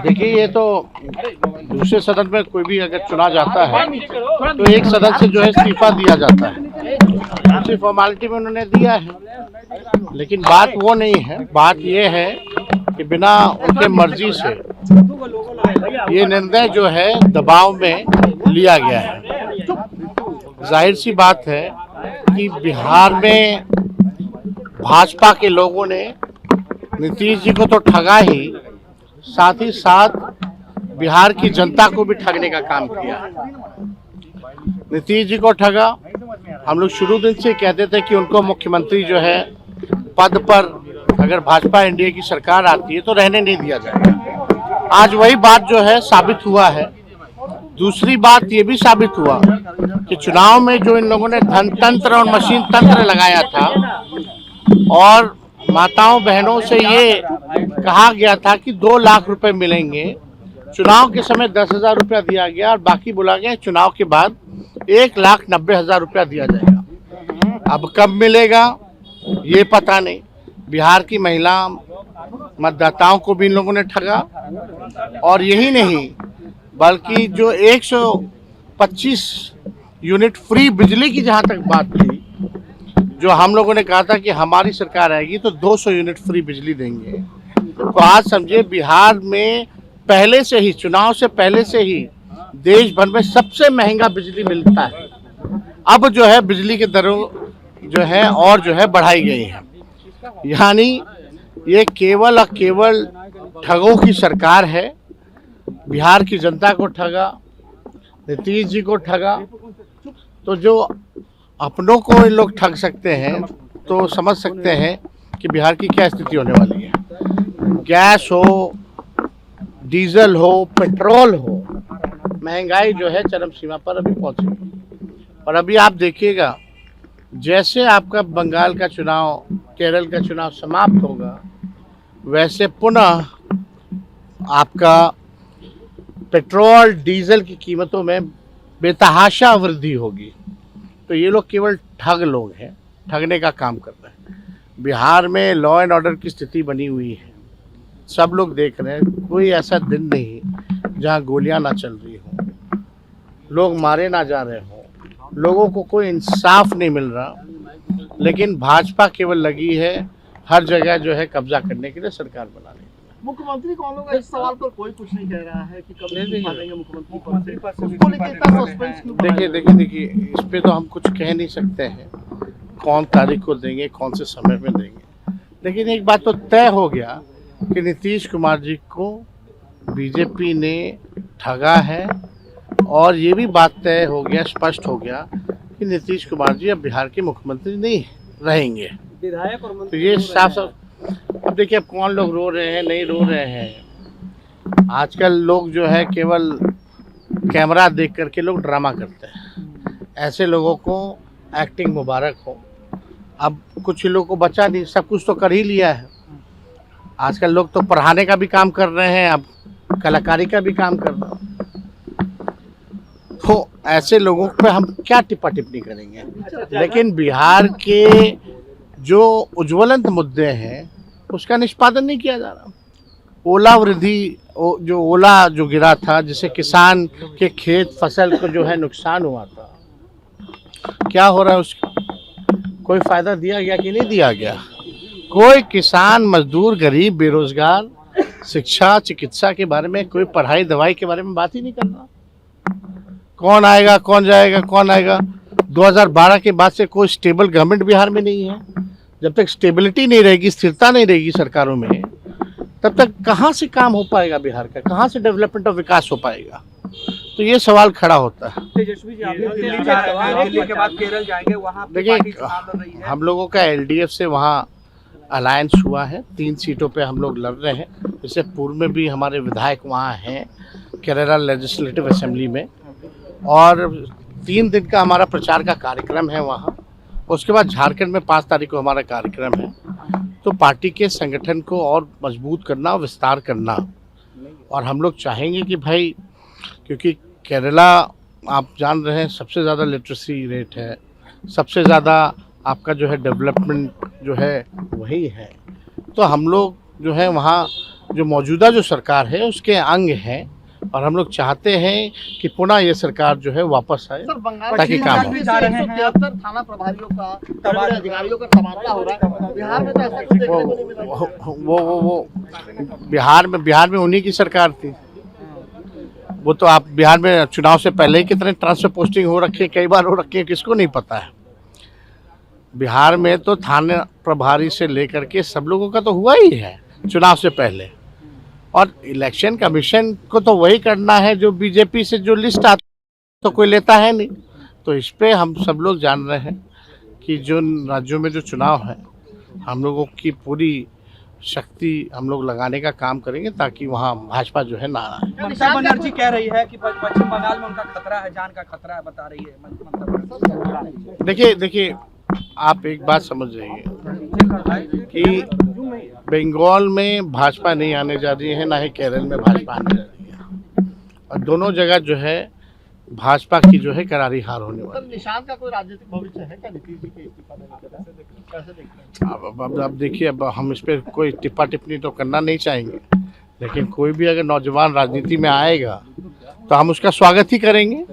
देखिए, ये तो दूसरे सदन में कोई भी अगर चुना जाता है तो एक सदन से जो है इस्तीफा दिया जाता है। दूसरी फॉर्मेलिटी में उन्होंने दिया है, लेकिन बात वो नहीं है। बात ये है कि बिना उनके मर्जी से ये निर्णय जो है दबाव में लिया गया है। जाहिर सी बात है कि बिहार में भाजपा के लोगों ने नीतीश जी को तो ठगा ही, साथ ही साथ बिहार की जनता को भी ठगने का काम किया। नीतीश जी को ठगा। हम लोग शुरू दिन से कहते थे कि उनको मुख्यमंत्री जो है पद पर अगर भाजपा एनडीए की सरकार आती है तो रहने नहीं दिया जाएगा। आज वही बात जो है साबित हुआ है। दूसरी बात ये भी साबित हुआ कि चुनाव में जो इन लोगों ने धन तंत्र और मशीन तंत्र लगाया था और माताओं बहनों से ये कहा गया था कि 2 लाख रुपए मिलेंगे, चुनाव के समय 10,000 रुपया दिया गया और बाकी बोला गया चुनाव के बाद 1,90,000 रुपया दिया जाएगा। अब कब मिलेगा ये पता नहीं। बिहार की महिला मतदाताओं को भी इन लोगों ने ठगा। और यही नहीं बल्कि जो 125 यूनिट फ्री बिजली की जहां तक बात थी, जो हम लोगों ने कहा था कि हमारी सरकार आएगी तो 200 यूनिट फ्री बिजली देंगे, तो आज समझिए बिहार में पहले से ही, चुनाव से पहले से ही देश भर में सबसे महंगा बिजली मिलता है। अब जो है बिजली की दरों जो है और जो है बढ़ाई गई है। यानी ये केवल और केवल ठगों की सरकार है। बिहार की जनता को ठगा, नीतीश जी को ठगा। तो जो अपनों को इन लोग ठग सकते हैं तो समझ सकते हैं कि बिहार की क्या स्थिति होने वाली है। गैस हो, डीजल हो, पेट्रोल हो, महंगाई जो है चरम सीमा पर अभी पहुंची। और अभी आप देखिएगा जैसे आपका बंगाल का चुनाव, केरल का चुनाव समाप्त होगा, वैसे पुनः आपका पेट्रोल डीजल की कीमतों में बेतहाशा वृद्धि होगी। तो ये लोग केवल ठग लोग हैं, ठगने का काम कर रहे हैं। बिहार में लॉ एंड ऑर्डर की स्थिति बनी हुई है, सब लोग देख रहे हैं। कोई ऐसा दिन नहीं जहां गोलियां ना चल रही हों, लोग मारे ना जा रहे हों, लोगों को कोई इंसाफ नहीं मिल रहा। लेकिन भाजपा केवल लगी है हर जगह जो है कब्जा करने के लिए, सरकार बनाने। मुख्यमंत्री कौन होगा इस सवाल पर कोई कुछ नहीं कह रहा है कि कब इस्तीफा देंगे मुख्यमंत्री पद से। उसको लेकर इतना सस्पेंस क्यों? देखिए इस पे तो हम कुछ कह नहीं सकते हैं कौन तारीख को देंगे, कौन से समय में देंगे। लेकिन एक बात तो तय हो गया कि नीतीश कुमार जी को बीजेपी ने ठगा है। और ये भी बात तय हो गया, स्पष्ट हो गया कि नीतीश कुमार जी अब बिहार के मुख्यमंत्री नहीं रहेंगे। विधायक और मंत्री तो ये साफ अब देखिए, अब कौन लोग रो रहे हैं, नहीं रो रहे हैं। आजकल लोग जो है केवल कैमरा देख करके लोग ड्रामा करते हैं। ऐसे लोगों को एक्टिंग मुबारक हो। अब कुछ लोगों को बचा नहीं, सब कुछ तो कर ही लिया है। आजकल लोग तो पढ़ाने का भी काम कर रहे हैं, अब कलाकारी का भी काम कर रहे हैं। तो ऐसे लोगों पे हम क्या टिप्पा टिप्पणी करेंगे। लेकिन बिहार के जो उज्ज्वलंत मुद्दे हैं उसका निष्पादन नहीं किया जा रहा। ओला वृद्धि, जो ओला जो गिरा था, जिससे किसान के खेत फसल को जो है नुकसान हुआ था, क्या हो रहा है उसका कोई फायदा दिया गया कि नहीं दिया गया? कोई किसान, मजदूर, गरीब, बेरोजगार, शिक्षा, चिकित्सा के बारे में, कोई पढ़ाई दवाई के बारे में बात ही नहीं कर रहा। कौन आएगा, कौन जाएगा, कौन आएगा। 2012 के बाद से कोई स्टेबल गवर्नमेंट बिहार में नहीं है। जब तक स्टेबिलिटी नहीं रहेगी, स्थिरता नहीं रहेगी सरकारों में, तब तक कहाँ से काम हो पाएगा बिहार का, कहाँ से डेवलपमेंट और विकास हो पाएगा। तो ये सवाल खड़ा होता है। तेजस्वी जी, आप दिल्ली के बाद केरल जाएंगे, वहाँ देखिए हम लोगों का एलडीएफ से वहाँ अलायंस हुआ है। 3 सीटों पे हम लोग लड़ रहे हैं। इससे पूर्व में भी हमारे विधायक वहाँ हैं केरला लेजिस्लेटिव असेंबली में, और 3 दिन का हमारा प्रचार का कार्यक्रम है वहाँ। उसके बाद झारखंड में 5 तारीख को हमारा कार्यक्रम है। तो पार्टी के संगठन को और मजबूत करना, विस्तार करना। और हम लोग चाहेंगे कि भाई, क्योंकि केरला आप जान रहे हैं सबसे ज़्यादा लिटरेसी रेट है, सबसे ज़्यादा आपका जो है डेवलपमेंट जो है वही है। तो हम लोग जो है वहाँ जो मौजूदा जो सरकार है उसके अंग हैं और हम लोग चाहते हैं कि पुनः ये सरकार जो है वापस आए सर बंगाल ताकि काम हो। में 173 थाना प्रभारियों का बड़े अधिकारियों का तबादला हो रहा है, बिहार में तो ऐसा कुछ देखने को नहीं मिला। वो बिहार में उन्हीं की सरकार थी। वो तो आप बिहार में चुनाव से पहले ही कितने ट्रांसफर पोस्टिंग हो रखी है, कई बार हो रखी है, किसको नहीं पता है। बिहार में तो थाना प्रभारी से लेकर के सब लोगों का तो हुआ ही है चुनाव से पहले, और इलेक्शन कमीशन को तो वही करना है जो बीजेपी से जो लिस्ट आती तो कोई लेता है नहीं। तो इस पे हम सब लोग जान रहे हैं कि जो राज्यों में जो चुनाव है हम लोगों की पूरी शक्ति हम लोग लगाने का काम करेंगे ताकि वहाँ भाजपा जो है ना आए। ममता बनर्जी कह रही है कि पश्चिम बंगाल में उनका खतरा है, जान का खतरा है, बता रही है ममता बनर्जी। देखिए आप एक बात समझ जाइए कि बंगाल में भाजपा नहीं आने जा रही है, ना ही केरल में भाजपा आने जा रही है, और दोनों जगह जो है भाजपा की जो है करारी हार होने वाली है। निशांत का कोई राजनीतिक भविष्य है क्या नीतीश जी के इस्तीफा देने के बाद? कैसे देखते हैं? अब देखिए, अब हम इस पर कोई टिप्पा टिप्पणी तो करना नहीं चाहेंगे, लेकिन कोई भी अगर नौजवान राजनीति में आएगा तो हम उसका स्वागत ही करेंगे।